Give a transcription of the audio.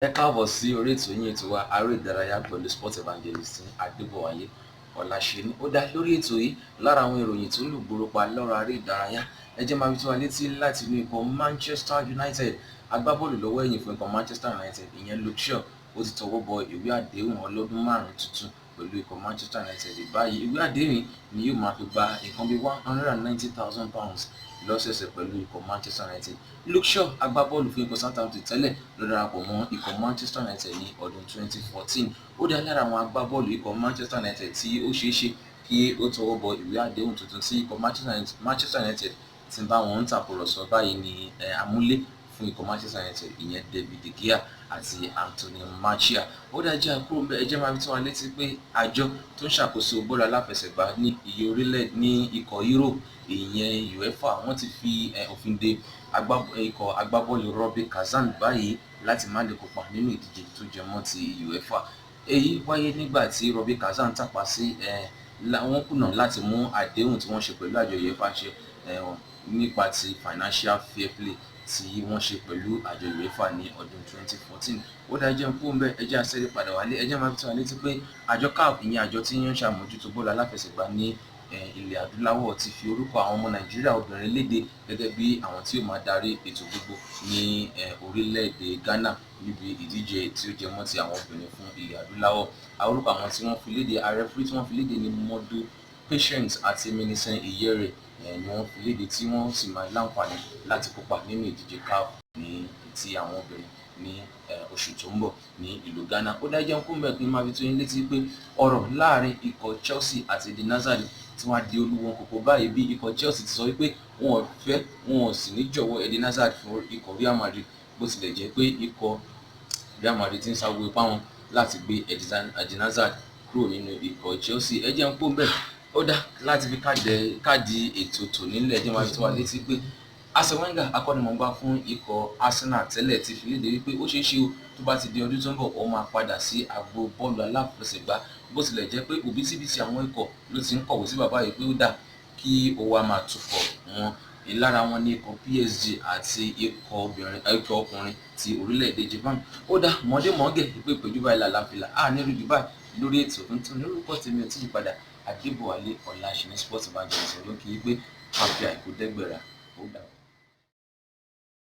Ẹ káàbọ̀ sí orí ètò yín ètò wa Aré Ìdárayá pẹ̀lú sport evangelist Adebowale Olaseni. Ó dá lórí ètò yìí lára àwọn ìròyìn tó lù gbòòrò pa lọ́rọ̀ aré ìdárayá. Ẹ jẹ́ máa fi tó wa létí láti inú ikọ̀ Manchester United. Agbábọ́ọ̀lù lọ́wọ́ ẹ̀yìn fún ikọ̀ Manchester United ìyẹn Luke Shaw ó ti tọwọ́ bọ ìwé àdéhùn ọlọ́dún 5 tuntun pẹ̀lú ikọ̀ Manchester United. Báyìí ìwé àdéhùn ni yóò máa fi gba nǹkan bí £190,000 lọ́sẹ̀ẹ̀sẹ̀ pẹ̀lú ikọ̀ Manchester United. Luke Shaw agbábọ́ọ̀lù fún ikọ̀ Southampton tẹ́lẹ̀ ló darapọ̀ mọ́ ikọ̀ Manchester United ní ọdún 2014. Ó dá lára àwọn agbábọ́ọ̀lù ikọ̀ Manchester United tí ó ṣeé ṣe kí ó tọwọ́ bọ ìwé àdéhùn tuntun sí ikọ̀ Manchester United tí ń bá wọn ń tàkùrọ̀sọ báyìí ní amúlé fún ikọ̀ Manchester United ìyẹn David De Gea àti Anthony Martial. Ó dájú kúrò ńbẹ̀. Ẹ jẹ́ máa fi tó wa létí pé àjọ tó ń ṣàkóso bọ́ọ̀lù aláfẹsẹ̀gbá ní iye orílẹ̀ ní ikọ̀ Europe ìyẹn UEFA wọ́n ti fi òfin de ikọ̀ agbábọ́ọ̀lù Robbie Kazan báyìí láti má lè kópa nínú ìdíje tó jẹmọ́ ti UEFA. Èyí wáyé nígbà tí Robbie Kazan tàpá sí wọ́n kùnà láti mú àdéhùn tí wọ́n ṣe pẹ̀lú àjọ UEFA ṣe nípa ti financial fair play tí wọ́n ṣe pẹ̀lú àjọ UEFA ní ọdún 2014. Ó dá jẹun kúrò ńbẹ̀. Ẹ jẹ́ àṣẹ́rí padà wálé. Ẹ jẹ́ máa fi tó wa létí pé àjọ CAF ìyẹn àjọ tí ń ṣàmójútó bọ́ọ̀lù aláfẹsẹ̀gbá ní ilẹ̀ adúláwọ̀ ti fi orúkọ àwọn ọmọ Nàìjíríà obìnrin léde gẹ́gẹ́ bí àwọn tí ó máa darí ètò gbogbo ní orílẹ̀-èdè Ghana níbi ìdíje tí ó jẹmọ́ ti àwọn obìnrin fún ilẹ̀ adúláwọ̀. Orúkọ àwọn tí wọ́n fi léde arẹfúrí tí wọ́n fi léde ní Modu Patience àti Minicent Iyere ni wọ́n fi léde tí wọ́n sì máa láǹfààní láti kópa nínú ìdíje CAF ní ti àwọn obìnrin ní oṣù tó ń bọ̀ ní ìlú Ghana. Ó dá jẹun kúrò ńbẹ̀ pé máa fi tó yín létí pé ọ̀rọ̀ láàrin ikọ̀ Chelsea àti Eden Hazard tí wọ́n á di olúwọn kòkó báyìí bí ikọ̀ Chelsea ti sọ wípé wọn ò sì ní jọ̀wọ́ Eden Hazard fún ikọ̀ Real Madrid bó tilẹ̀ jẹ́ pé ikọ̀ Real Madrid ti ń sáwó ipá wọn láti gbé Eden Hazard kúrò nínú ikọ̀ Chelsea. Ẹ jẹun kúrò ńbẹ̀. Ó dá láti fi káàdì ètò tòní lẹ̀. Ẹ jẹ́ máa fi tó wa létí pé Arsene Wenger akọ́nimọ̀ọ́gbá fún ikọ̀ Arsenal tẹ́lẹ̀ ti fi léde wípé ó ṣeé ṣe o tó bá ti di ọdún tó ń bọ̀ ó máa padà sí agbo bọ́ọ̀lù aláfẹsẹ̀gbá bó tilẹ̀ jẹ́ pé òbítíbitì àwọn ikọ̀ ló ti ń kọ̀wé sí bàbá yìí pé ó dà kí ó wá máa tukọ̀ wọn. Lára wọn ní ikọ̀ PSG àti ikọ̀ ọkùnrin ti orílẹ̀-èdè Japan. Ó dá mọ̀ọ́dé-mọ̀ọ́gẹ̀ pé ìpéjú báyìí làlàáfíà ní rí Dubai lórí ètò tuntun lórúkọ tèmi ò tí ì padà Adebowale Olaseni Sports Evangelist ló kì í pé àfi àìkú dẹ́gbẹ̀rà ó dà.